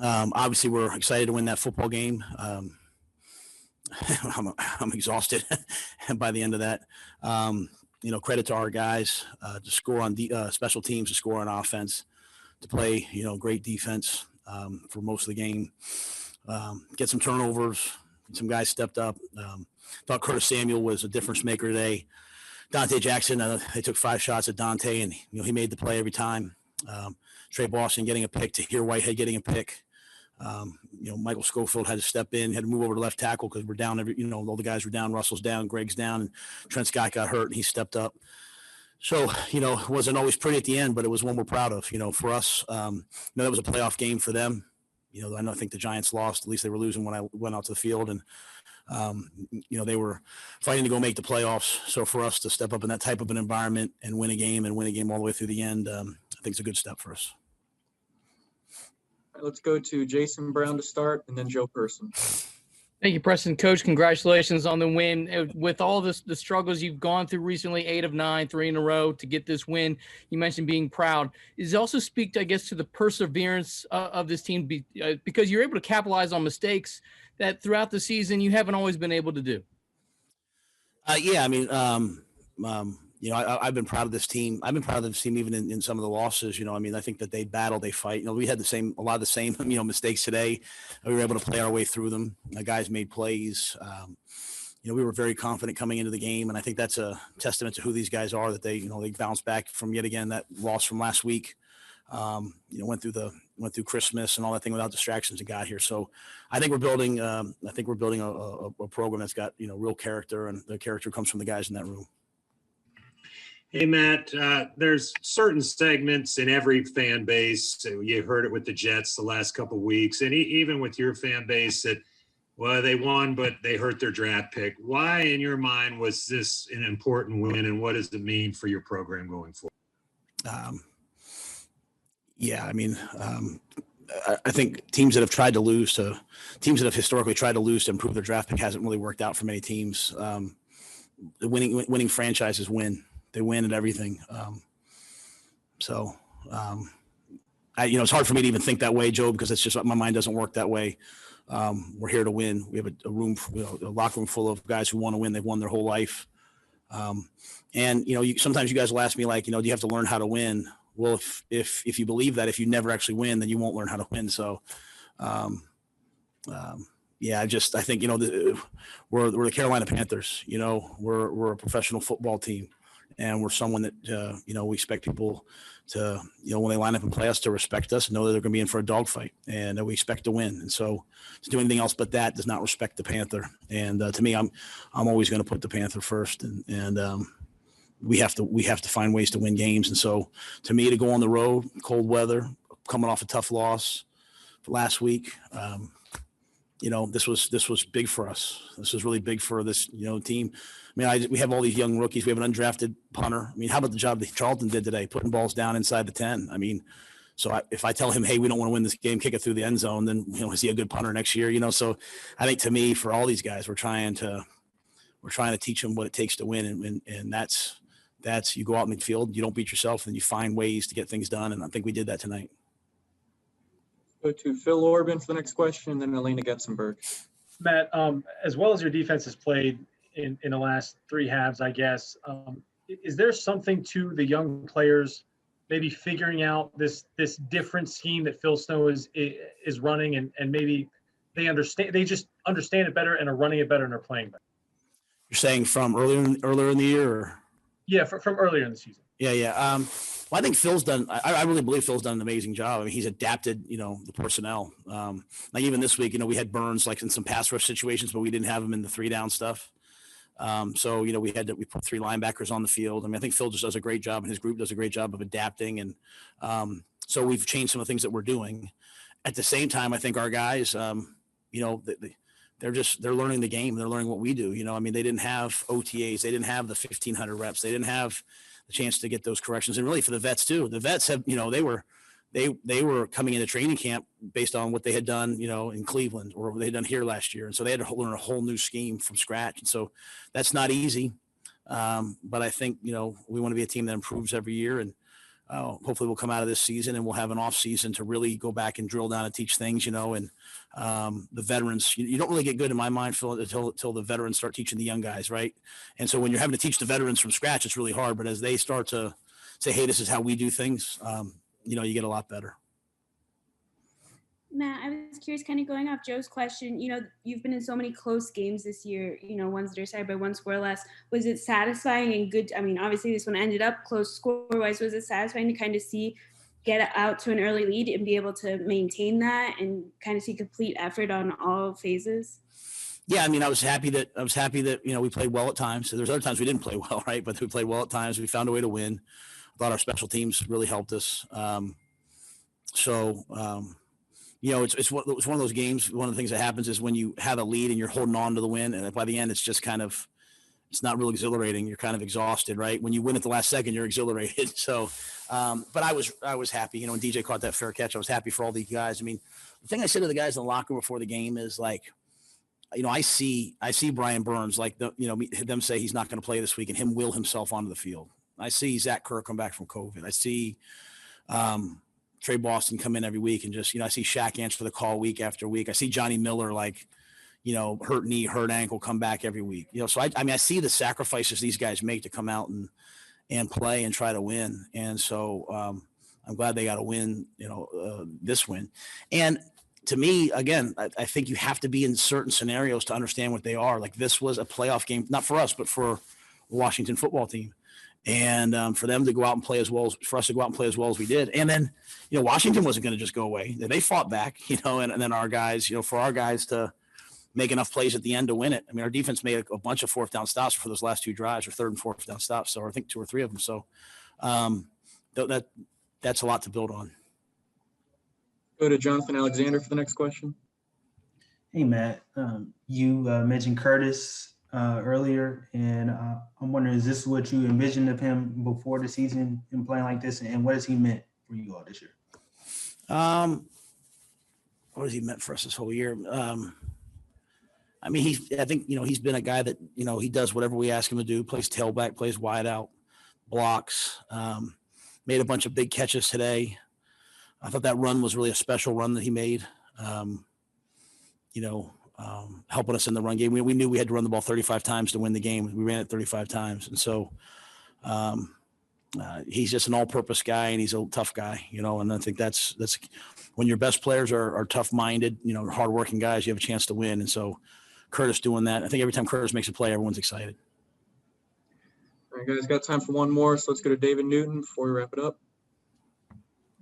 Obviously, we're excited to win that football game. I'm exhausted by the end of that. Credit to our guys to score on special teams, to score on offense, to play, great defense for most of the game. Get some turnovers. Some guys stepped up. Thought Curtis Samuel was a difference maker today. Dante Jackson, they took 5 shots at Dante, and he made the play every time. Trey Boston getting a pick, Tahir Whitehead getting a pick. Michael Schofield had to step in, had to move over to left tackle because we're down. All the guys were down. Russell's down, Greg's down, and Trent Scott got hurt, and he stepped up. So, it wasn't always pretty at the end, but it was one we're proud of. For us, that was a playoff game for them. I think the Giants lost. At least they were losing when I went out to the field, and they were fighting to go make the playoffs. So for us to step up in that type of an environment and win a game all the way through the end, I think it's a good step for us. All right, let's go to Jason Brown to start, and then Joe Person. Thank you, Preston. Coach, congratulations on the win. With all the struggles you've gone through recently, 8 of 9, 3 in a row to get this win, you mentioned being proud. Does it also speak, I guess, to the perseverance of this team because you're able to capitalize on mistakes that throughout the season you haven't always been able to do? I've been proud of this team. I've been proud of this team even in some of the losses. I think that they battle, they fight. We had a lot of the same, mistakes today. We were able to play our way through them. The guys made plays. We were very confident coming into the game, and I think that's a testament to who these guys are. That they bounced back from yet again that loss from last week. Went through Christmas and all that thing without distractions and got here. So I think we're building. A program that's got real character, and the character comes from the guys in that room. Hey, Matt, there's certain segments in every fan base. You heard it with the Jets the last couple of weeks, and even with your fan base that, well, they won, but they hurt their draft pick. Why, in your mind, was this an important win, and what does it mean for your program going forward? I think teams that have tried to lose to teams that have historically tried to lose to improve their draft pick hasn't really worked out for many teams. The winning franchises win. They win at everything. It's hard for me to even think that way, Joe, because it's just my mind doesn't work that way. We're here to win. We have a locker room full of guys who want to win. They've won their whole life. Sometimes you guys will ask me do you have to learn how to win? Well, if you believe that, if you never actually win, then you won't learn how to win. So, I think, we're the Carolina Panthers, we're a professional football team. And we're someone that, we expect people to, when they line up and play us, to respect us and know that they're going to be in for a dogfight, and that we expect to win. And so to do anything else but that does not respect the Panther. And to me, I'm always going to put the Panther first. And we have to find ways to win games. And so to me, to go on the road, cold weather, coming off a tough loss last week, this was big for us. This was really big for this, team. We have all these young rookies. We have an undrafted punter. How about the job that Charlton did today, putting balls down inside the 10? If I tell him, hey, we don't want to win this game, kick it through the end zone, then, is he a good punter next year? So I think to me, for all these guys, we're trying to teach them what it takes to win. And that's you go out in the field, you don't beat yourself, and you find ways to get things done. And I think we did that tonight. Go to Phil Orban for the next question, and then Elena Getzenberg. Matt, as well as your defense has played in the last 3 halves, I guess, is there something to the young players maybe figuring out this different scheme that Phil Snow is running, and maybe they just understand it better and are running it better and are playing better? You're saying from earlier in the year? Or? Yeah, from earlier in the season. Yeah. Well, I think Phil's done. I really believe Phil's done an amazing job. He's adapted, the personnel. Like even this week, we had Burns in some pass rush situations, but we didn't have him in the 3-down stuff. We put 3 linebackers on the field. I think Phil just does a great job, and his group does a great job of adapting. And so we've changed some of the things that we're doing. At the same time, I think our guys, they're learning the game. They're learning what we do. They didn't have OTAs. They didn't have the 1,500 reps. They didn't have the chance to get those corrections. And really for the vets too, the vets have, they were coming into training camp based on what they had done, in Cleveland or what they had done here last year. And so they had to learn a whole new scheme from scratch. And so that's not easy. But I think, we want to be a team that improves every year. And hopefully we'll come out of this season and we'll have an off season to really go back and drill down and teach things, and the veterans, you don't really get good in my mind, Phil, until the veterans start teaching the young guys. Right. And so when you're having to teach the veterans from scratch, it's really hard, but as they start to say, hey, this is how we do things, you get a lot better. Matt, I was curious, kind of going off Joe's question, you've been in so many close games this year, ones that are decided by one score less. Was it satisfying and good? I mean, obviously this one ended up close score-wise. Was it satisfying to kind of get out to an early lead and be able to maintain that and kind of see complete effort on all phases? Yeah, I mean, I was happy that we played well at times. So there's other times we didn't play well, right? But we played well at times. We found a way to win. I thought our special teams really helped us. It's one of those games. One of the things that happens is when you have a lead and you're holding on to the win, and by the end, it's just it's not real exhilarating. You're kind of exhausted, right? When you win at the last second, you're exhilarated. So, but I was happy. When DJ caught that fair catch, I was happy for all these guys. I mean, the thing I said to the guys in the locker room before the game is like, I see Brian Burns, like them say he's not going to play this week and him will himself onto the field. I see Zach Kerr come back from COVID. I see Trey Boston come in every week and just, I see Shaq answer the call week after week. I see Johnny Miller, hurt knee, hurt ankle, come back every week. So I see the sacrifices these guys make to come out and play and try to win. And so I'm glad they got a win, this win. And to me, again, I think you have to be in certain scenarios to understand what they are. Like this was a playoff game, not for us, but for the Washington football team. And for them to go out and play for us to go out and play as well as we did. And then, Washington wasn't going to just go away. They fought back, and then our guys, for our guys to make enough plays at the end to win it. I mean, our defense made a bunch of fourth down stops for those last two drives, or third and fourth down stops. So I think 2 or 3 of them. So that's a lot to build on. Go to Jonathan Alexander for the next question. Hey, Matt. You mentioned Curtis earlier, and I'm wondering, is this what you envisioned of him before the season in playing like this, and what has he meant for you all this year? What has he meant for us this whole year? I mean, I think he's been a guy that he does whatever we ask him to do. Plays tailback, plays wide out, blocks. Made a bunch of big catches today. I thought that run was really a special run that he made. Helping us in the run game. We knew we had to run the ball 35 times to win the game. We ran it 35 times. And so he's just an all-purpose guy, and he's a tough guy, and I think that's when your best players are tough-minded, hardworking guys, you have a chance to win. And so Curtis doing that, I think every time Curtis makes a play, everyone's excited. All right, guys, got time for one more. So let's go to David Newton before we wrap it up.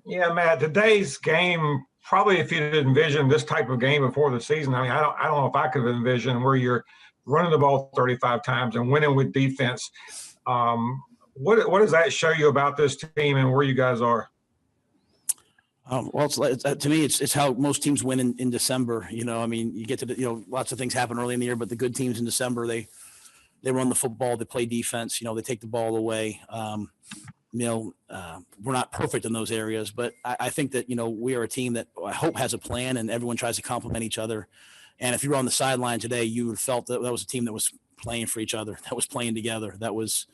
Yeah, Matt, today's game, probably if you'd envisioned this type of game before the season, I mean, I don't know if I could have envisioned where you're running the ball 35 times and winning with defense. What does that show you about this team and where you guys are? Well, to me, it's how most teams win in December. I mean, you get to lots of things happen early in the year, but the good teams in December, they run the football, they play defense, they take the ball away. We're not perfect in those areas, but I think that, we are a team that I hope has a plan and everyone tries to complement each other. And if you were on the sideline today, you would felt that was a team that was playing for each other, that was playing together. That was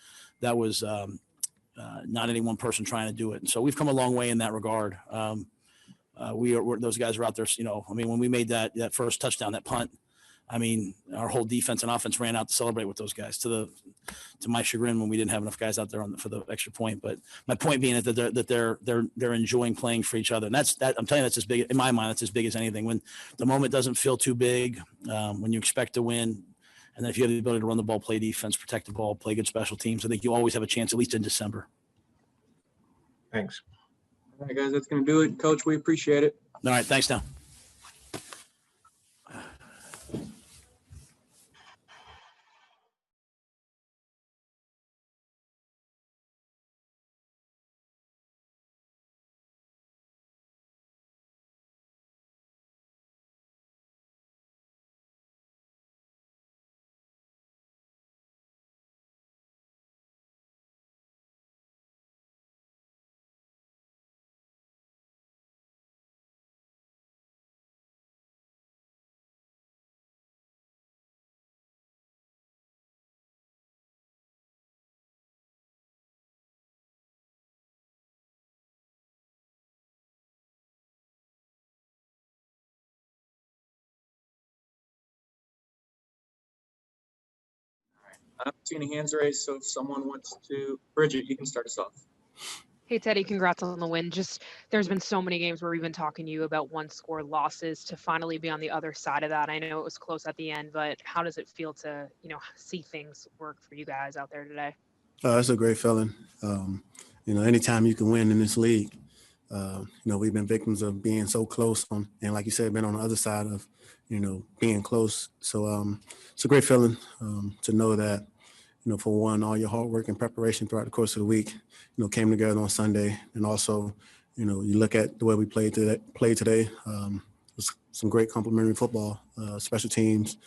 not any one person trying to do it. And so we've come a long way in that regard. Those guys are out there, when we made that first touchdown, that punt, I mean, our whole defense and offense ran out to celebrate with those guys to my chagrin when we didn't have enough guys out there for the extra point. But my point being that they're enjoying playing for each other. And I'm telling you, that's as big in my mind. That's as big as anything. When the moment doesn't feel too big, when you expect to win, and then if you have the ability to run the ball, play defense, protect the ball, play good special teams, I think you always have a chance, at least in December. Thanks. All right, guys, that's going to do it. Coach, we appreciate it. All right. Thanks now. I haven't seen any hands raised, so if someone wants to, Bridget, you can start us off. Hey, Teddy, congrats on the win. There's been so many games where we've been talking to you about one-score losses to finally be on the other side of that. I know it was close at the end, but how does it feel to, see things work for you guys out there today? It's a great feeling. Anytime you can win in this league, we've been victims of being so close and like you said, been on the other side of, being close. So it's a great feeling to know that, for one, all your hard work and preparation throughout the course of the week, came together on Sunday. And also, you look at the way we played today. It was some great complimentary football, special teams,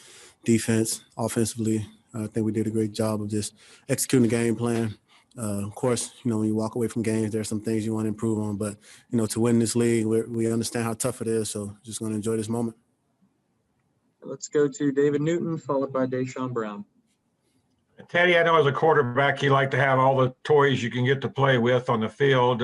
defense, offensively. I think we did a great job of just executing the game plan. Of course, when you walk away from games, there's some things you want to improve on. But, to win this league, we understand how tough it is. So just going to enjoy this moment. Let's go to David Newton, followed by Deshaun Brown. Teddy, I know as a quarterback, you like to have all the toys you can get to play with on the field.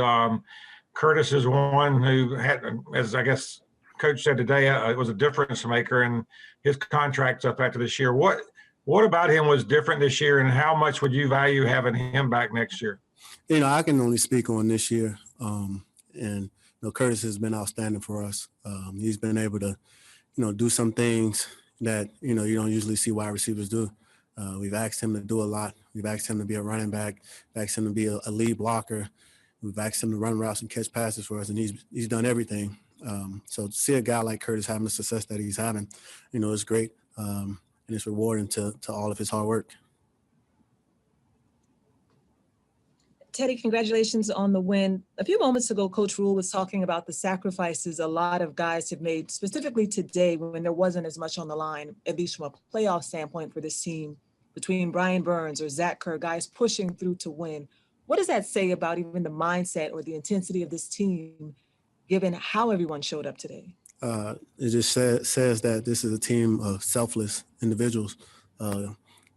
Curtis is one who had, as I guess Coach said today, it was a difference maker, and his contract's up after this year. What about him was different this year, and how much would you value having him back next year? I can only speak on this year, and Curtis has been outstanding for us. He's been able to, do some things that you don't usually see wide receivers do. We've asked him to do a lot. We've asked him to be a running back. We've asked him to be a lead blocker. We've asked him to run routes and catch passes for us, and he's done everything. So to see a guy like Curtis having the success that he's having, is great, and it's rewarding to all of his hard work. Teddy, congratulations on the win. A few moments ago, Coach Rhule was talking about the sacrifices a lot of guys have made, specifically today when there wasn't as much on the line, at least from a playoff standpoint for this team, between Brian Burns or Zach Kerr, guys pushing through to win. What does that say about even the mindset or the intensity of this team, given how everyone showed up today? It just says that this is a team of selfless individuals.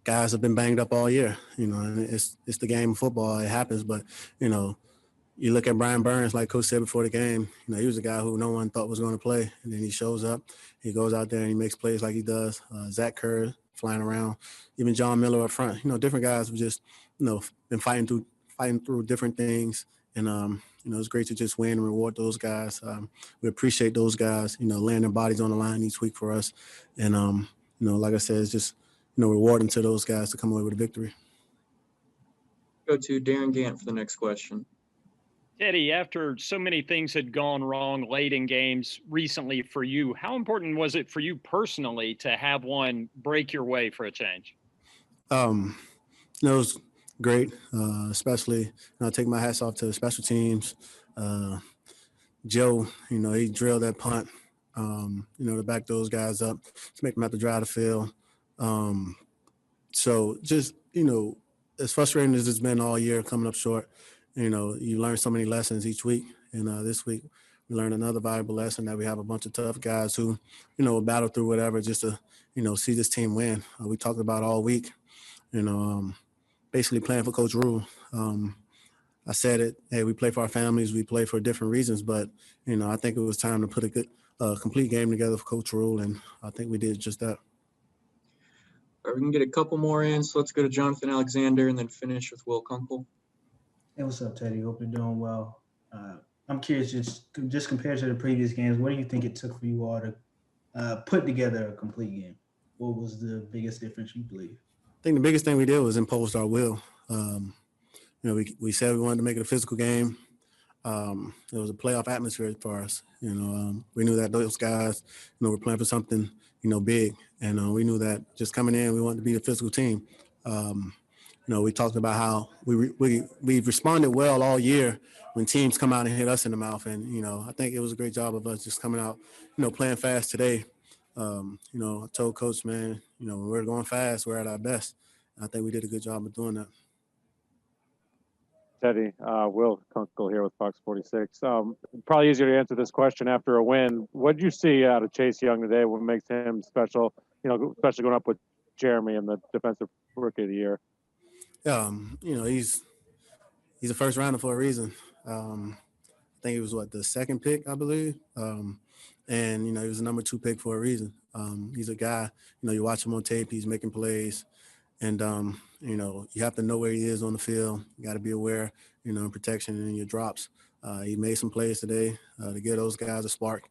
Guys have been banged up all year, and it's the game of football. It happens, but, you look at Brian Burns, like Coach said before the game, he was a guy who no one thought was going to play. And then he shows up, he goes out there and he makes plays like he does. Zach Kerr flying around, even John Miller up front, different guys have just, been fighting through different things. And, it's great to just win and reward those guys. We appreciate those guys, laying their bodies on the line each week for us. And, like I said, it's just, rewarding to those guys to come away with a victory. Go to Darren Gant for the next question. Teddy, after so many things had gone wrong late in games recently for you, how important was it for you personally to have one break your way for a change? It was great, especially, I take my hats off to the special teams. Joe, he drilled that punt, to back those guys up, to make them have to drive the field. So just, as frustrating as it's been all year coming up short, you learn so many lessons each week. And this week we learned another valuable lesson that we have a bunch of tough guys who, will battle through whatever just to, see this team win. We talked about all week, basically playing for Coach Rhule. I said it, hey, we play for our families, we play for different reasons, but, I think it was time to put a good, complete game together for Coach Rhule, and I think we did just that. All right, we can get a couple more in, so let's go to Jonathan Alexander and then finish with Will Kunkel. Hey, what's up, Teddy? Hope you're doing well. I'm curious, just compared to the previous games, what do you think it took for you all to put together a complete game? What was the biggest difference you believe? I think the biggest thing we did was impose our will. We said we wanted to make it a physical game. It was a playoff atmosphere for us. We knew that those guys, were playing for something, big. And we knew that just coming in, we wanted to be a physical team. We talked about how we responded well all year when teams come out and hit us in the mouth. And, I think it was a great job of us just coming out, playing fast today. I told Coach, man, when we're going fast, we're at our best. And I think we did a good job of doing that. Teddy, Will Kunkel here with Fox 46. Probably easier to answer this question after a win. What did you see out of Chase Young today? What makes him special, especially going up with Jeremy in the Defensive Rookie of the Year? He's a first rounder for a reason. I think he was the second pick, I believe. And, he was a number 2 pick for a reason. He's a guy, you watch him on tape, he's making plays. And, you have to know where he is on the field. You got to be aware, protection and your drops. He made some plays today to give those guys a spark.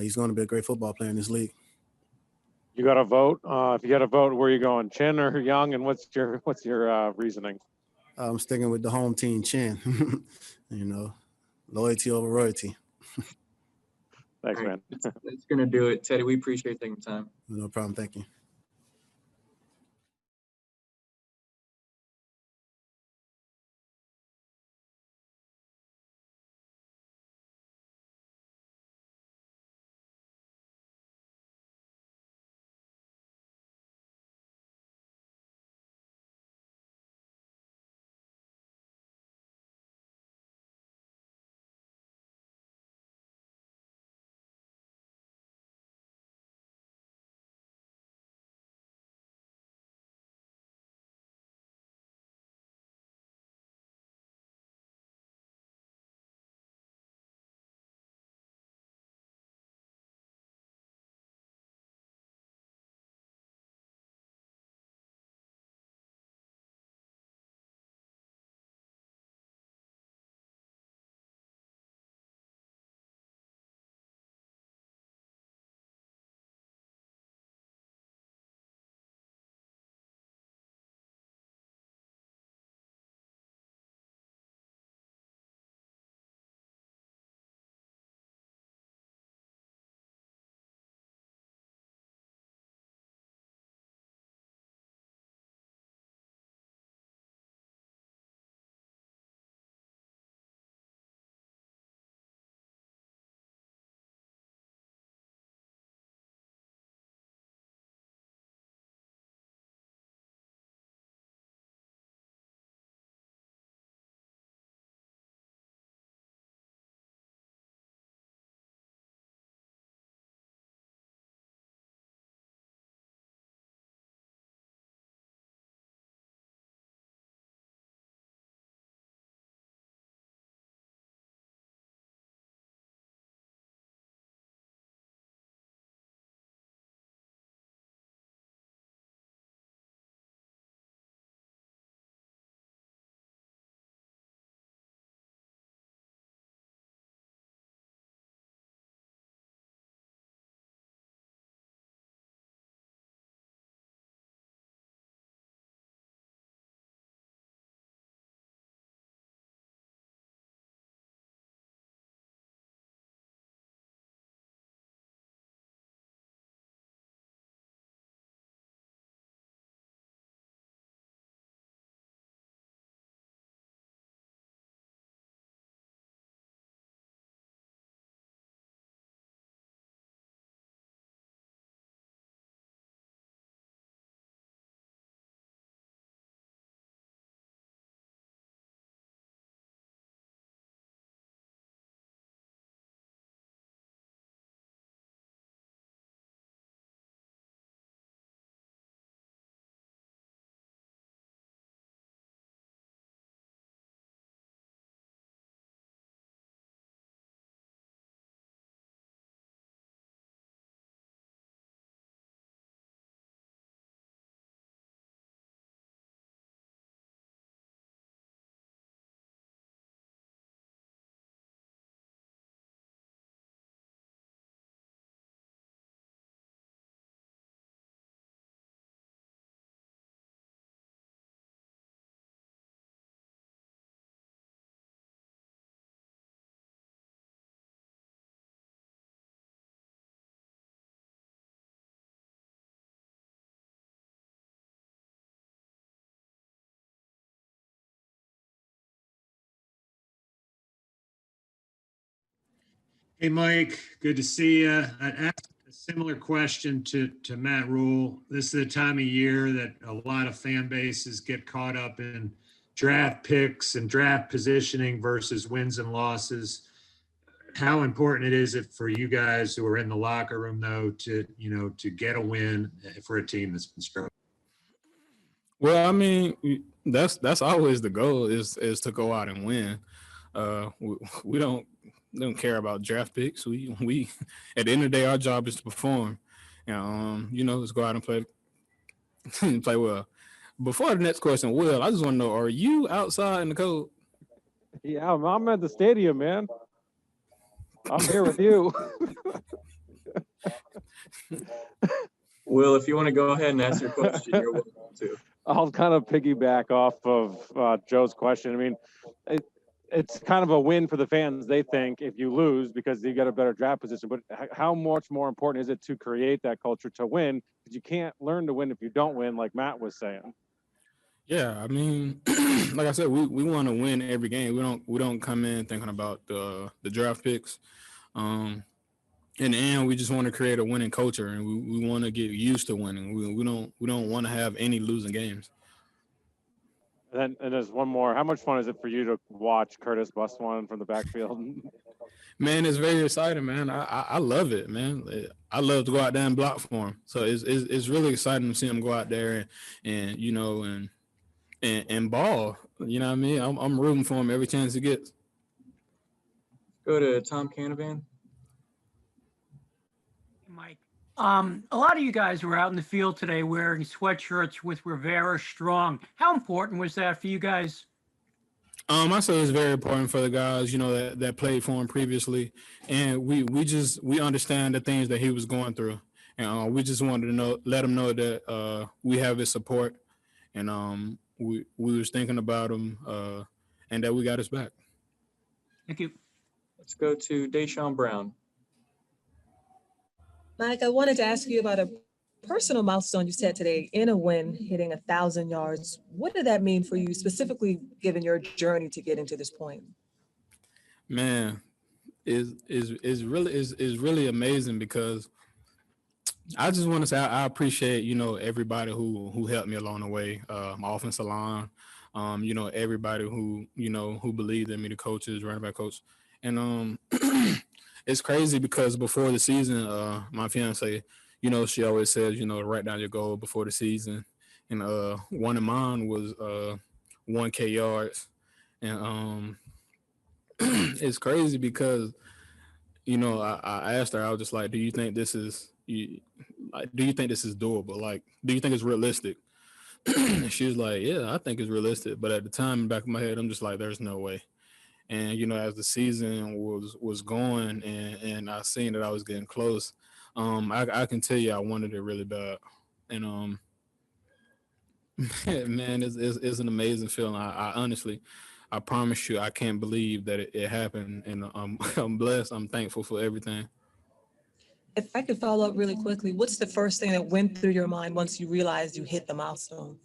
He's going to be a great football player in this league. You got to vote. If you got to vote, where are you going, Chin or Young? And what's your reasoning? I'm sticking with the home team, Chin. Loyalty over royalty. Thanks, man. That's going to do it. Teddy, we appreciate taking the time. No problem. Thank you. Hey, Mike, good to see you. I'd ask a similar question to Matt Rhule. This is the time of year that a lot of fan bases get caught up in draft picks and draft positioning versus wins and losses. How important is it for you guys who are in the locker room, though, to get a win for a team that's been struggling? Well, I mean, that's always the goal is to go out and win. We don't care about draft picks. We at the end of the day, our job is to perform. Let's go out and play play well. before the next question, Will, I just want to know: are you outside in the cold? Yeah, I'm at the stadium, man. I'm here with you. Will, if you want to go ahead and ask your question, you're welcome to. I'll kind of piggyback off of Joe's question. I mean, it's kind of a win for the fans, they think, if you lose because you get a better draft position. But how much more important is it to create that culture to win? Because you can't learn to win if you don't win, like Matt was saying. Yeah, I mean, like I said, we want to win every game. We don't come in thinking about the draft picks. In the end, we just want to create a winning culture, and we want to get used to winning. We don't want to have any losing games. And there's one more. How much fun is it for you to watch Curtis bust one from the backfield? Man, it's very exciting, man. I love it, man. I love to go out there and block for him. So it's really exciting to see him go out there and you know and ball. You know what I mean? I'm rooting for him every chance he gets. Go to Tom Canavan. Mike. A lot of you guys were out in the field today wearing sweatshirts with Rivera Strong. How important was that for you guys? I say it's very important for the guys, you know, that played for him previously, and we understand the things that he was going through, and we just wanted to let him know that we have his support, and we was thinking about him, and that we got his back. Thank you. Let's go to Deshaun Brown. Mike, I wanted to ask you about a personal milestone you set today in a win, hitting 1,000 yards. What did that mean for you, specifically given your journey to getting to this point? Man, is really amazing because I just want to say I appreciate, you know, everybody who helped me along the way, my offensive line, you know, everybody who believed in me, the coaches, running back coach, and it's crazy because before the season, my fiance, you know, she always says, you know, write down your goal before the season. And one of mine was 1K yards. And it's crazy because, you know, I asked her, I was just like, do you think this is doable? Like, do you think it's realistic? She was like, yeah, I think it's realistic. But at the time, in the back of my head, I'm just like, there's no way. And, you know, as the season was going and I seen that I was getting close, I can tell you I wanted it really bad. And, man, it's an amazing feeling. I honestly, I promise you, I can't believe that it happened. And I'm blessed. I'm thankful for everything. If I could follow up really quickly, what's the first thing that went through your mind once you realized you hit the milestone?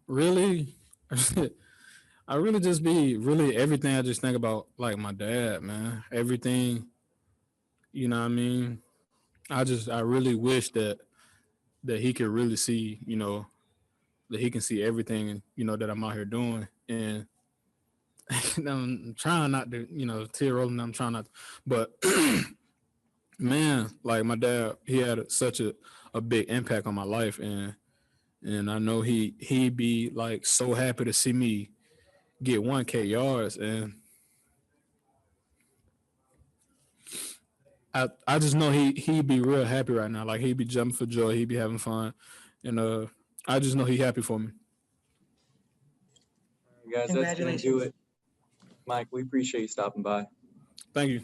Really, I really just be really everything. I just think about like my dad, man. Everything, you know what I mean? I really wish that he could really see, you know, that he can see everything, you know, that I'm out here doing. And I'm trying not to, you know, tear rolling. I'm trying not to, but man, like my dad, he had such a big impact on my life. And I know he'd be like so happy to see me get 1K yards, and I just know he'd be real happy right now. Like he'd be jumping for joy, he'd be having fun, and I just know he's happy for me. Guys, that's gonna do it. Mike, we appreciate you stopping by. Thank you.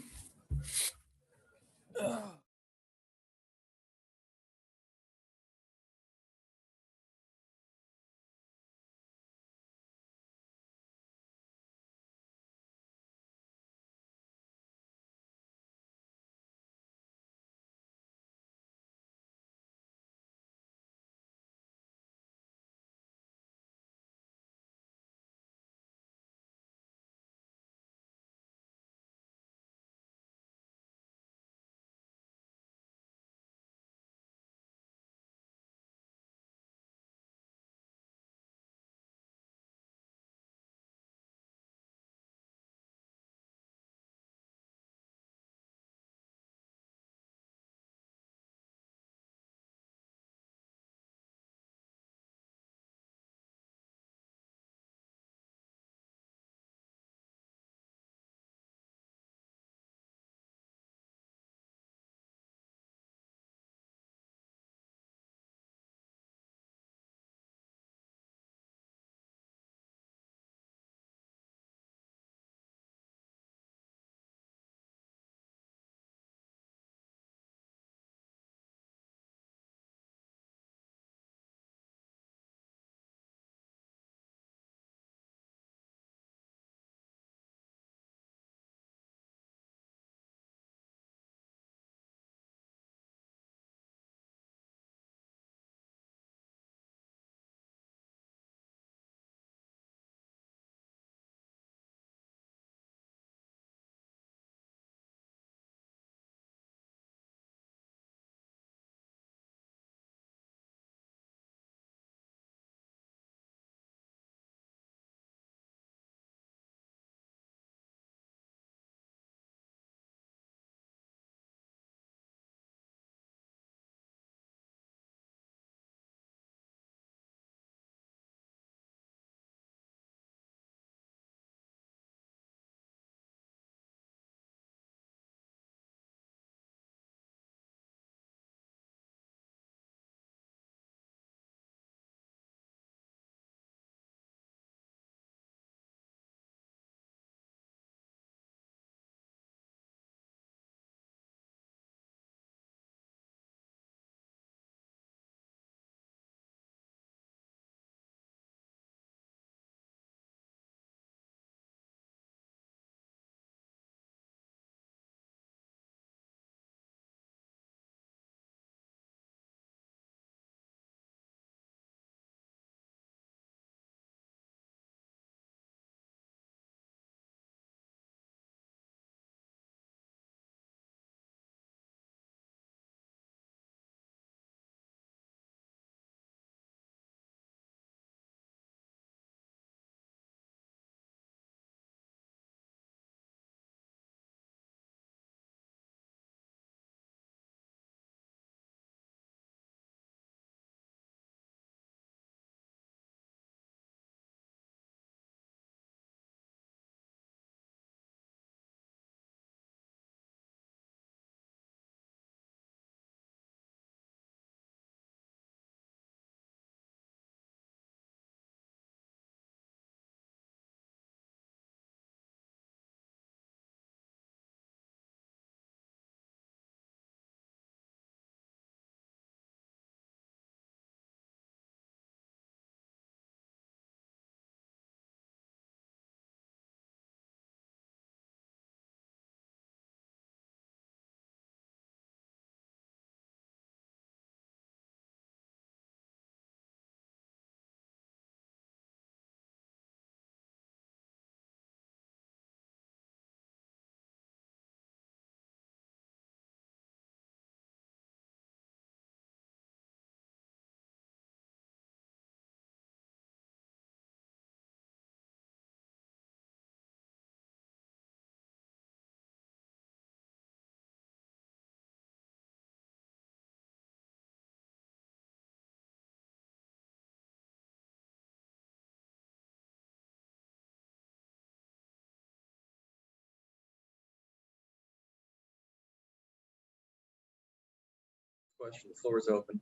Question. The floor is open.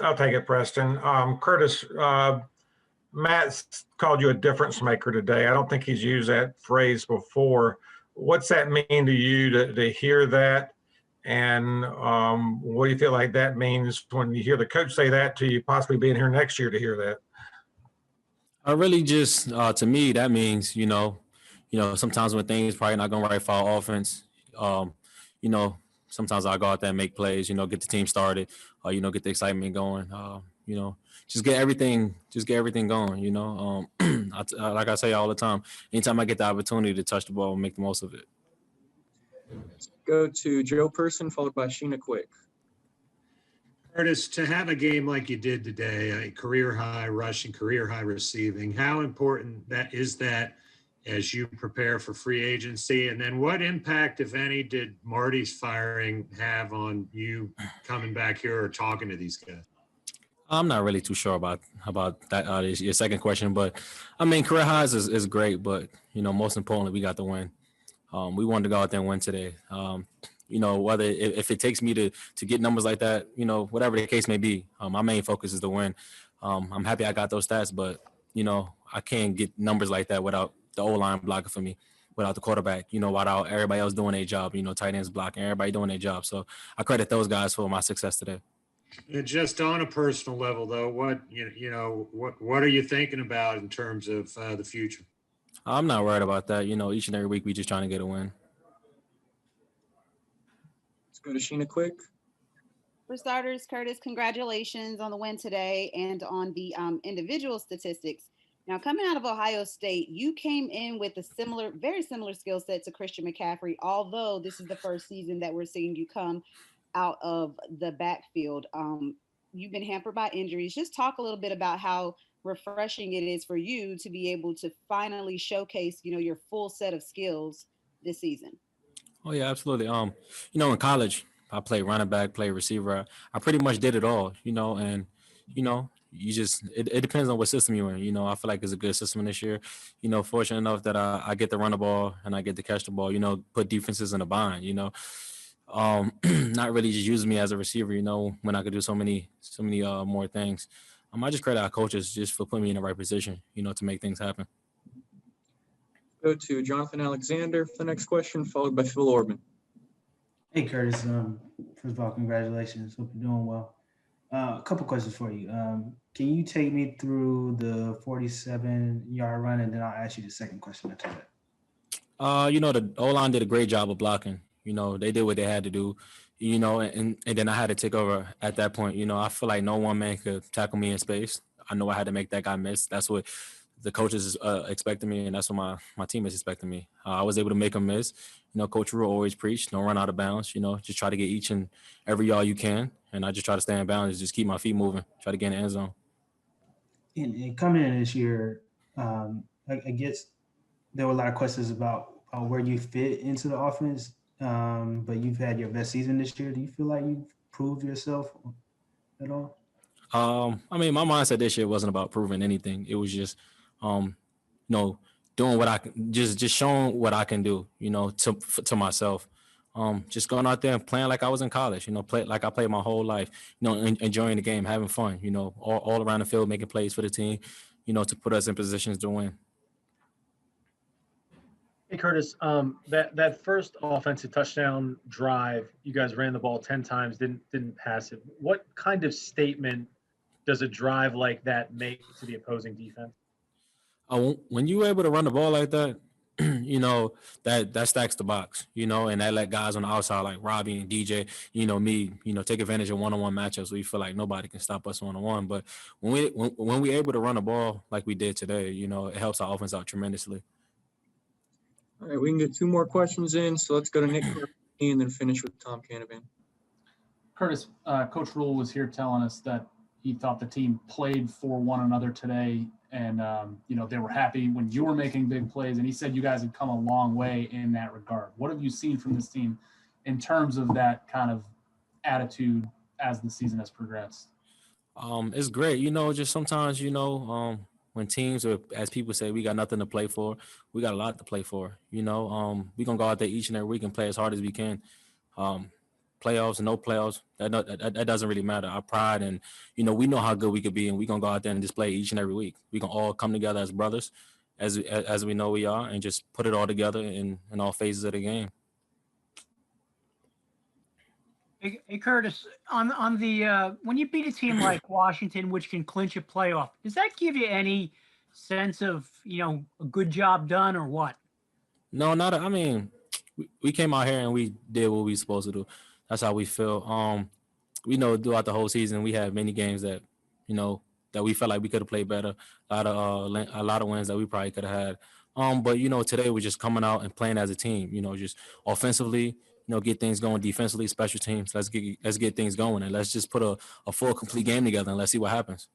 I'll take it, Preston. Curtis, Matt's called you a difference maker today. I don't think he's used that phrase before. What's that mean to you to hear that? And what do you feel like that means when you hear the coach say that to you possibly being here next year to hear that? I really just, to me, that means, sometimes when things probably not going right for our offense, you know, sometimes I go out there and make plays, get the team started, get the excitement going, just get everything going, like I say all the time, anytime I get the opportunity to touch the ball, make the most of it. Go to Joe Person, followed by Sheena Quick. Curtis, to have a game like you did today, a career high rushing, career high receiving, how important that is that as you prepare for free agency? And then what impact, if any, did Marty's firing have on you coming back here or talking to these guys? I'm not really too sure about that, your second question, but I mean, career highs is great, but, most importantly, we got the win. We wanted to go out there and win today. Whether if it takes me to get numbers like that, whatever the case may be, my main focus is to win. I'm happy I got those stats, but, I can't get numbers like that without the O-line blocking for me, without the quarterback, without everybody else doing their job, tight ends blocking, everybody doing their job. So I credit those guys for my success today. And just on a personal level, though, what are you thinking about in terms of the future? I'm not worried about that. Each and every week we just trying to get a win. Let's go to Sheena Quick. For starters, Curtis, congratulations on the win today and on the individual statistics. Now, coming out of Ohio State, you came in with a very similar skill set to Christian McCaffrey, although this is the first season that we're seeing you come out of the backfield. You've been hampered by injuries. Just talk a little bit about how refreshing it is for you to be able to finally showcase, your full set of skills this season. Oh yeah, absolutely. In college, I played running back, played receiver. I pretty much did it all, and it depends on what system you're in. I feel like it's a good system this year. Fortunate enough that I get to run the ball and I get to catch the ball, put defenses in a bind, not really just using me as a receiver, when I could do so many more things. I just credit our coaches just for putting me in the right position, to make things happen. Go to Jonathan Alexander for the next question, followed by Phil Orban. Hey, Curtis. First of all, congratulations. Hope you're doing well. A couple questions for you. Can you take me through the 47-yard run, and then I'll ask you the second question after that? The O-line did a great job of blocking. They did what they had to do, and then I had to take over at that point. I feel like no one man could tackle me in space. I know I had to make that guy miss. That's what the coaches expected me, and that's what my teammates expected me. I was able to make them miss. Coach Rhule always preached, don't run out of bounds. Just try to get each and every yard you can, and I just try to stay in bounds, just keep my feet moving, try to get in the end zone. And coming in this year, I guess there were a lot of questions about where you fit into the offense, but you've had your best season this year. Do you feel like you've proved yourself at all? My mindset this year wasn't about proving anything. It was just, doing what I can, just showing what I can do, to myself. Just going out there and playing like I was in college, play like I played my whole life, enjoying the game, having fun, all around the field, making plays for the team, to put us in positions to win. Hey, Curtis, that first offensive touchdown drive, you guys ran the ball 10 times, didn't pass it. What kind of statement does a drive like that make to the opposing defense? When you're able to run the ball like that, that stacks the box, and that let guys on the outside like Robbie and DJ, me, take advantage of one-on-one matchups where you feel like nobody can stop us one-on-one. But when we're able to run the ball like we did today, it helps our offense out tremendously. All right, we can get two more questions in, so let's go to Nick and then finish with Tom Canavan. Curtis, Coach Rhule was here telling us that he thought the team played for one another today, and they were happy when you were making big plays, and he said you guys had come a long way in that regard. What have you seen from this team in terms of that kind of attitude as the season has progressed? It's great. Just sometimes, when teams, or as people say, we got nothing to play for, we got a lot to play for. We're going to go out there each and every week and play as hard as we can. playoffs, no playoffs, that doesn't really matter. Our pride and, we know how good we could be, and we're going to go out there and display each and every week. We can all come together as brothers, as we know we are, and just put it all together in all phases of the game. Hey, Curtis, on the when you beat a team like Washington, which can clinch a playoff, does that give you any sense of a good job done or what? No, I mean, we came out here and we did what we supposed to do. That's how we feel. We know throughout the whole season we had many games that that we felt like we could have played better. A lot of wins that we probably could have had. But today we're just coming out and playing as a team. Just offensively. Get things going defensively, special teams. Let's get things going, and let's just put a full, complete game together, and let's see what happens.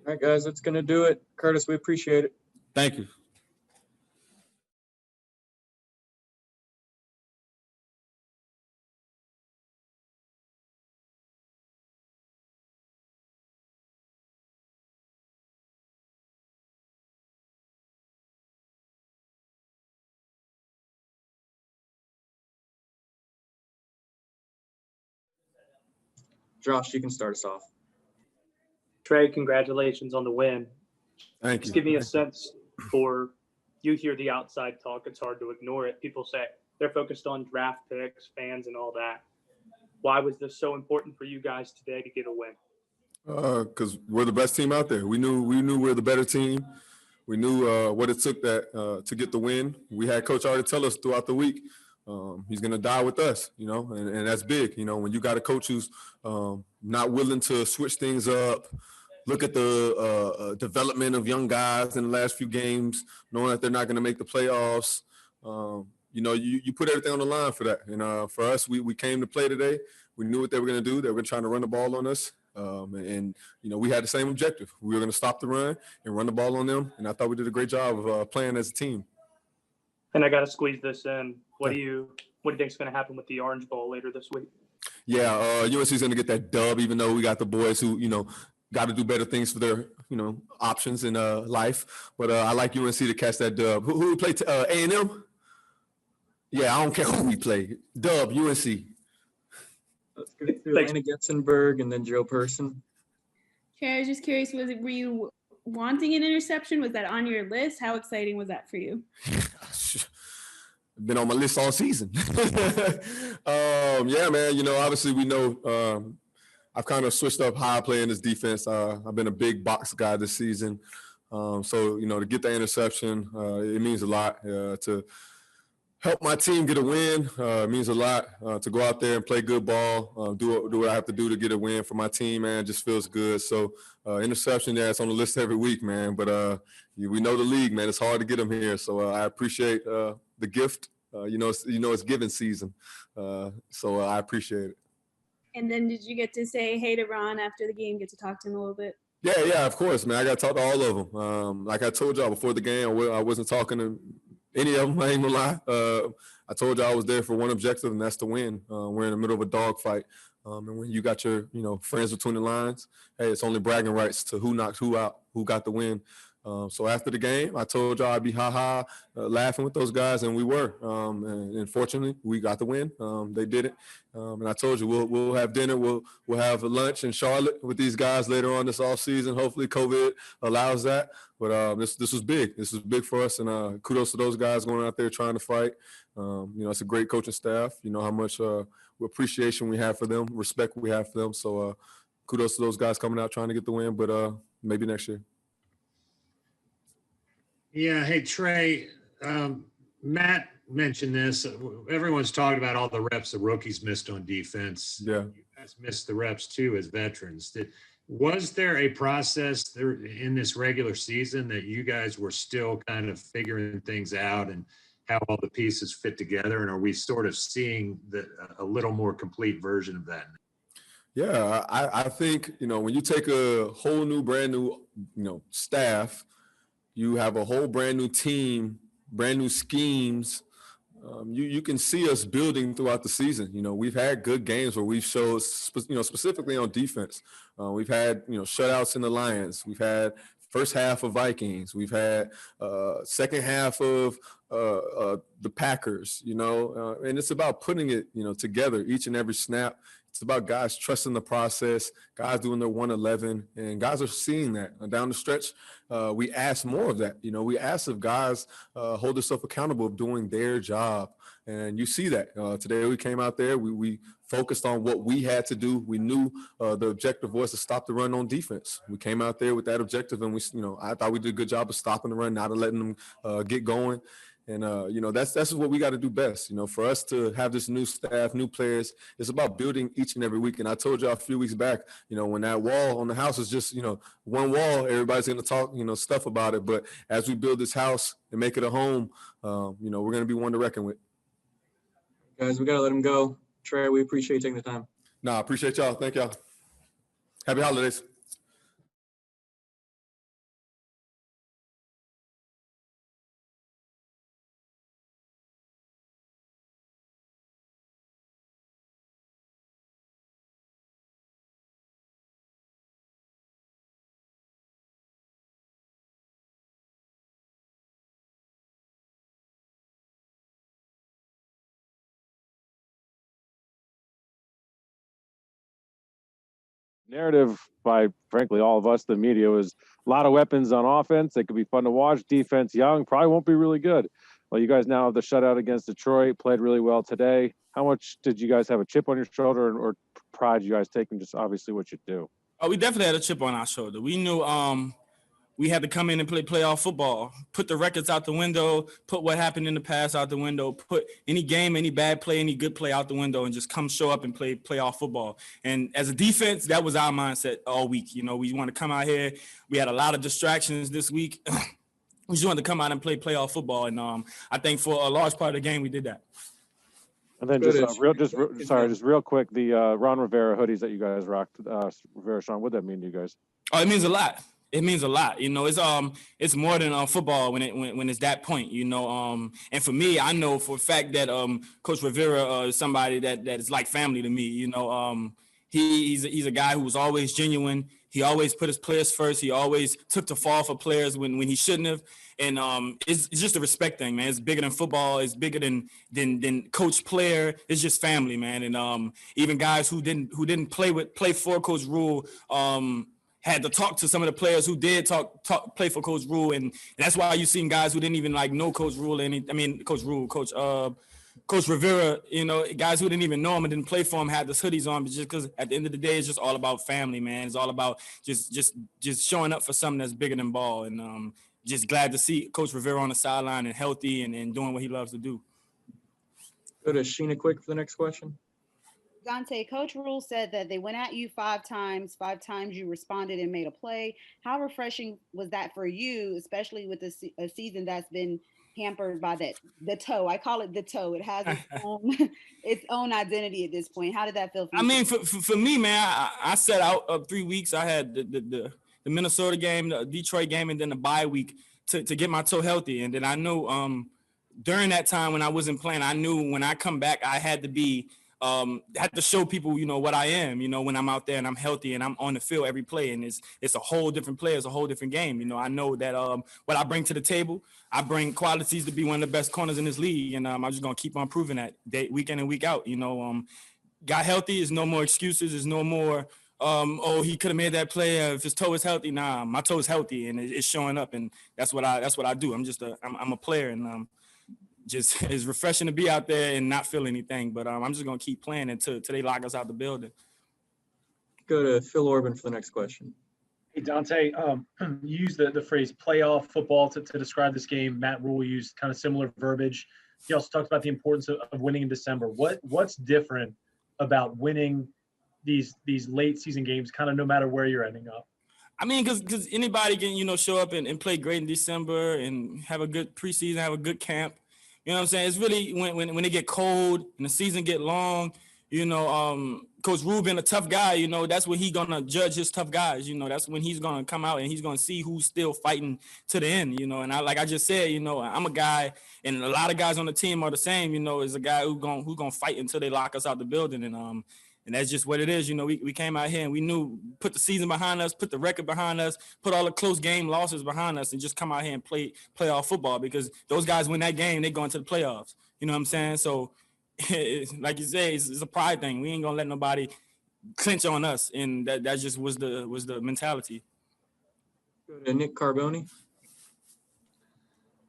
All right, guys, that's going to do it. Curtis, we appreciate it. Thank you. Josh, you can start us off. Trey, congratulations on the win. Thank you. Just give me a sense for you hear the outside talk. It's hard to ignore it. People say they're focused on draft picks, fans, and all that. Why was this so important for you guys today to get a win? Because we're the best team out there. We knew we're the better team. We knew what it took to get the win. We had Coach already tell us throughout the week he's going to die with us, and that's big. When you got a coach who's not willing to switch things up, look at the development of young guys in the last few games, knowing that they're not going to make the playoffs. You put everything on the line for that. And for us, we came to play today. We knew what they were going to do. They were trying to run the ball on us. We had the same objective. We were going to stop the run and run the ball on them. And I thought we did a great job of playing as a team. And I got to squeeze this in. What do you think is going to happen with the Orange Bowl later this week? Yeah, UNC's going to get that dub, even though we got the boys who, got to do better things for their, options in life. But I like UNC to catch that dub. Who we play? A&M? Yeah, I don't care who we play. Dub, UNC. Let's go through Anna Getzenberg and then Joe Person. Okay, I was just curious, were you wanting an interception? Was that on your list? How exciting was that for you? Been on my list all season. Yeah, man, obviously we know I've kind of switched up how I play in this defense. I've been a big box guy this season. So, to get the interception, it means a lot to help my team get a win. It means a lot to go out there and play good ball, do what I have to do to get a win for my team, man. It just feels good. So interception, yeah, it's on the list every week, man. But we know the league, man. It's hard to get them here. So I appreciate the gift. It's giving season. So I appreciate it. And then did you get to say hey to Ron after the game, get to talk to him a little bit? Yeah, of course, man. I got to talk to all of them. Like I told y'all before the game, I wasn't talking to any of them. I ain't gonna lie. I told y'all I was there for one objective, and that's to win. We're in the middle of a dogfight. And when you got your, friends between the lines, hey, it's only bragging rights to who knocked who out, who got the win. So after the game, I told y'all I'd be laughing with those guys, and we were. And fortunately, we got the win. They did it. And I told you we'll have dinner. We'll have a lunch in Charlotte with these guys later on this off season. Hopefully, COVID allows that. But this was big. This was big for us, and kudos to those guys going out there trying to fight. It's a great coaching staff. You know how much appreciation we have for them, respect we have for them. So kudos to those guys coming out trying to get the win. But maybe next year. Yeah. Hey, Trey, Matt mentioned this. Everyone's talking about all the reps the rookies missed on defense. Yeah. You guys missed the reps too as veterans. Was there a process there in this regular season that you guys were still kind of figuring things out and how all the pieces fit together? And are we sort of seeing a little more complete version of that? Yeah, I think, when you take a whole new, brand new, staff, you have a whole brand new team, brand new schemes. You can see us building throughout the season. We've had good games where we've showed, specifically on defense. We've had, shutouts in the Lions. We've had first half of Vikings. We've had second half of the Packers, and it's about putting it, together each and every snap. It's about guys trusting the process, guys doing their 111, and guys are seeing that. Down the stretch, we ask more of that. We ask if guys hold themselves accountable of doing their job. And you see that. Today we came out there, we focused on what we had to do. We knew the objective was to stop the run on defense. We came out there with that objective, and I thought we did a good job of stopping the run, not letting them get going. And, that's what we got to do best. For us to have this new staff, new players, it's about building each and every week. And I told y'all a few weeks back, when that wall on the house is just, one wall, everybody's going to talk, stuff about it. But as we build this house and make it a home, we're going to be one to reckon with. Guys, we got to let him go. Trey, we appreciate you taking the time. I appreciate y'all. Thank y'all. Happy holidays. Narrative by, frankly, all of us, the media, was a lot of weapons on offense. It could be fun to watch. Defense, young, probably won't be really good. Well, you guys now have the shutout against Detroit, played really well today. How much did you guys have a chip on your shoulder, or pride you guys take in just obviously what you do? Oh, we definitely had a chip on our shoulder. We knew we had to come in and play playoff football, put the records out the window, put what happened in the past out the window, put any game, any bad play, any good play out the window, and just come show up and play playoff football. And as a defense, that was our mindset all week. We want to come out here. We had a lot of distractions this week. We just wanted to come out and play playoff football. And I think for a large part of the game, we did that. And then just real quick, the Ron Rivera hoodies that you guys rocked, Rivera Sean, what does that mean to you guys? Oh, it means a lot. It means a lot. It's more than football when it's that point, and for me, I know for a fact that Coach Rivera is somebody that is like family to me. He's a guy who was always genuine. He always put his players first. He always took the fall for players when he shouldn't have. And it's just a respect thing, man. It's bigger than football. It's bigger than coach player. It's just family, man. And even guys who didn't play for Coach Rhule had to talk to some of the players who did play for Coach Rhule, and that's why you seen guys who didn't even know Coach Rhule. Coach Rivera, guys who didn't even know him and didn't play for him had those hoodies on, but just because at the end of the day, it's just all about family, man. It's all about just showing up for something that's bigger than ball, and just glad to see Coach Rivera on the sideline and healthy and doing what he loves to do. Go to Sheena quick for the next question. Dante, Coach Rhule said that they went at you 5 times. 5 times you responded and made a play. How refreshing was that for you, especially with a season that's been hampered by the toe? I call it the toe. It has its own identity at this point. How did that feel for you? I mean, for me, man, I set out of 3 weeks. I had the Minnesota game, the Detroit game, and then the bye week to get my toe healthy. And then I knew during that time when I wasn't playing, I knew when I come back, I had to be had to show people, what I am, when I'm out there and I'm healthy and I'm on the field every play, and it's a whole different play. It's a whole different game. I know that what I bring to the table, I bring qualities to be one of the best corners in this league. And I'm just going to keep on proving that week in and week out. Got healthy is no more excuses. There's no more, he could have made that play if his toe is healthy. Nah, my toe is healthy and it's showing up. And that's what I do. I'm a player, and just it's refreshing to be out there and not feel anything, but I'm just gonna keep playing until they lock us out the building. Go to Phil Orban for the next question. Hey Dante, you used the phrase playoff football to describe this game. Matt Rhule used kind of similar verbiage. He also talked about the importance of winning in December. What's different about winning these late season games, kind of no matter where you're ending up? I mean, because anybody can show up and play great in December and have a good preseason, have a good camp. You know what I'm saying? It's really when it get cold and the season get long, Coach Rhule being a tough guy, that's when he's going to judge his tough guys. That's when he's going to come out and he's going to see who's still fighting to the end, and like I just said, I'm a guy, and a lot of guys on the team are the same, is a guy who's going to fight until they lock us out the building. And And that's just what it is. You know, we came out here and we knew, put the season behind us, put the record behind us, put all the close game losses behind us, and just come out here and play playoff football, because those guys win that game, they go into the playoffs. You know what I'm saying? So, like you say, it's a pride thing. We ain't gonna let nobody clinch on us, and that just was the mentality. Go to Nick Carboni.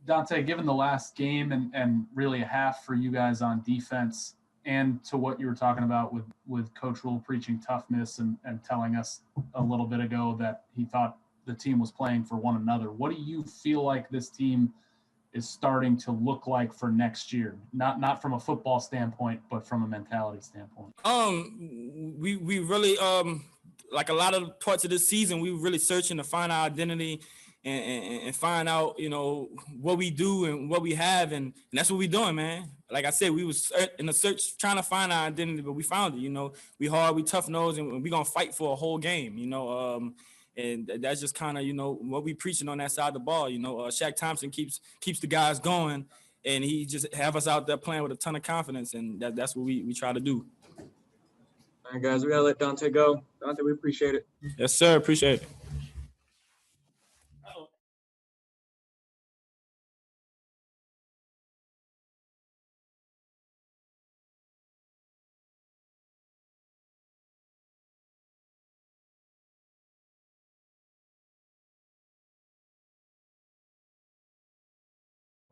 Dante, given the last game and really a half for you guys on defense, and to what you were talking about with Coach Rhule preaching toughness and telling us a little bit ago that he thought the team was playing for one another, what do you feel like this team is starting to look like for next year? Not from a football standpoint, but from a mentality standpoint. We really like a lot of parts of this season, we were really searching to find our identity and find out, you know, what we do and what we have, and that's what we're doing, man. Like I said, we was in a search trying to find our identity, but we found it. You know, we hard, we tough nose, and we gonna fight for a whole game. You know, and that's just kind of, you know, what we preaching on that side of the ball. You know, Shaq Thompson keeps the guys going, and he just have us out there playing with a ton of confidence, and that's what we try to do. All right, guys, we gotta let Dante go. Dante, we appreciate it. Yes, sir. Appreciate it.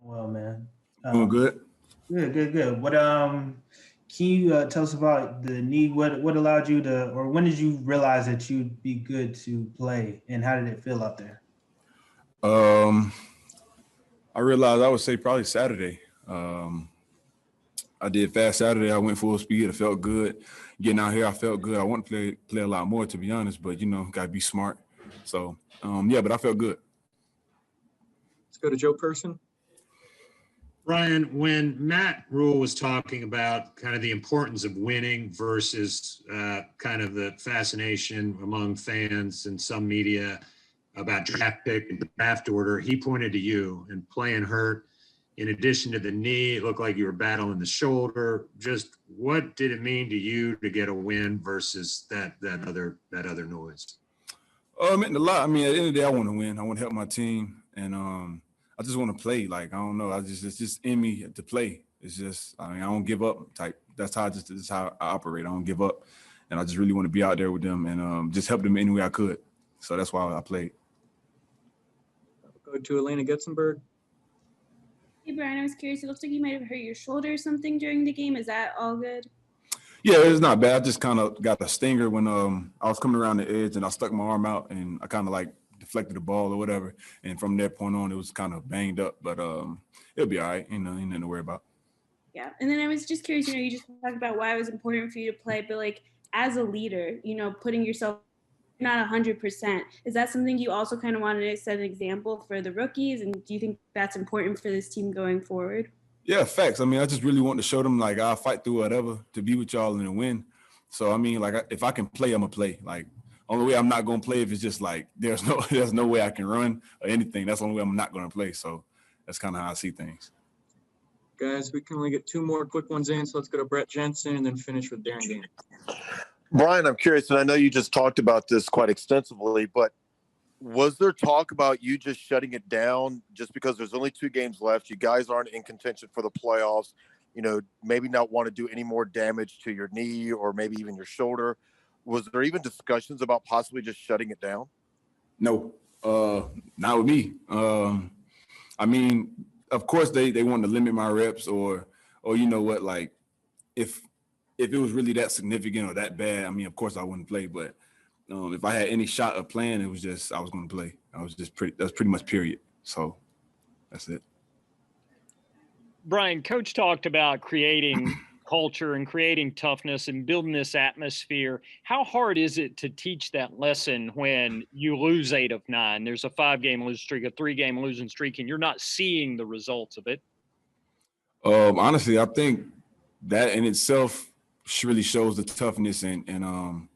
Well, man. Doing good. Good. What can you tell us about the need? What allowed you to, or when did you realize that you'd be good to play, and how did it feel out there? I realized I would say probably Saturday. I did fast Saturday. I went full speed. It felt good. Getting out here, I felt good. I want to play a lot more, to be honest, but, you know, got to be smart. So, yeah, but I felt good. Let's go to Joe Person. Ryan, when Matt Rhule was talking about kind of the importance of winning versus kind of the fascination among fans and some media about draft pick and draft order, he pointed to you and playing hurt. In addition to the knee, it looked like you were battling the shoulder. Just what did it mean to you to get a win versus that other noise? It meant a lot. I mean, at the end of the day, I want to win. I want to help my team, and I just want to play. Like, I don't know. It's just in me to play. It's just, I mean, I don't give up type. That's how I operate. I don't give up, and I just really want to be out there with them and just help them any way I could. So that's why I played. Go to Elena Getzenberg. Hey, Brian, I was curious. It looks like you might have hurt your shoulder or something during the game. Is that all good? Yeah, it's not bad. I just kind of got a stinger when I was coming around the edge and I stuck my arm out and I kind of like deflected the ball or whatever. And from that point on, it was kind of banged up, but it'll be all right. You know, ain't nothing to worry about. Yeah. And then I was just curious, you just talked about why it was important for you to play, but like as a leader, putting yourself not 100%. Is that something you also kind of wanted to set an example for the rookies? And do you think that's important for this team going forward? Yeah, facts. I mean, I just really want to show them, like, I'll fight through whatever to be with y'all and to win. So, I mean, like, if I can play, I'm going to play. Like, only way I'm not going to play if it's just like there's no way I can run or anything. That's the only way I'm not going to play. So that's kind of how I see things. Guys, we can only get two more quick ones in, so let's go to Brett Jensen and then finish with Darren Gaines. Brian, I'm curious, and I know you just talked about this quite extensively, but was there talk about you just shutting it down just because there's only 2 games left? You guys aren't in contention for the playoffs, maybe not want to do any more damage to your knee or maybe even your shoulder. Was there even discussions about possibly just shutting it down? No, not with me. I mean, of course they want to limit my reps or you know what, like if it was really that significant or that bad, I mean, of course I wouldn't play, but if I had any shot of playing, it was just I was going to play. That's pretty much period. So that's it. Brian, Coach talked about creating culture and creating toughness and building this atmosphere. How hard is it to teach that lesson when you lose 8 of 9? There's a 5-game losing streak, a 3-game losing streak, and you're not seeing the results of it. Honestly, I think that in itself really shows the toughness and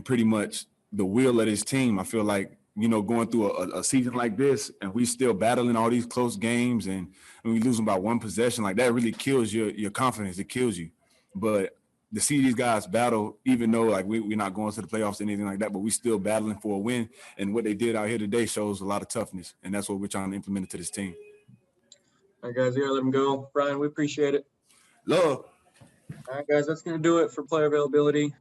pretty much the will of this team. I feel like, going through a season like this and we still battling all these close games and we losing by 1 possession, like that really kills your confidence. It kills you. But to see these guys battle, even though like we're not going to the playoffs or anything like that, but we still battling for a win. And what they did out here today shows a lot of toughness, and that's what we're trying to implement into this team. All right, guys, we gotta let them go. Brian, we appreciate it. Love. All right, guys, that's gonna do it for player availability.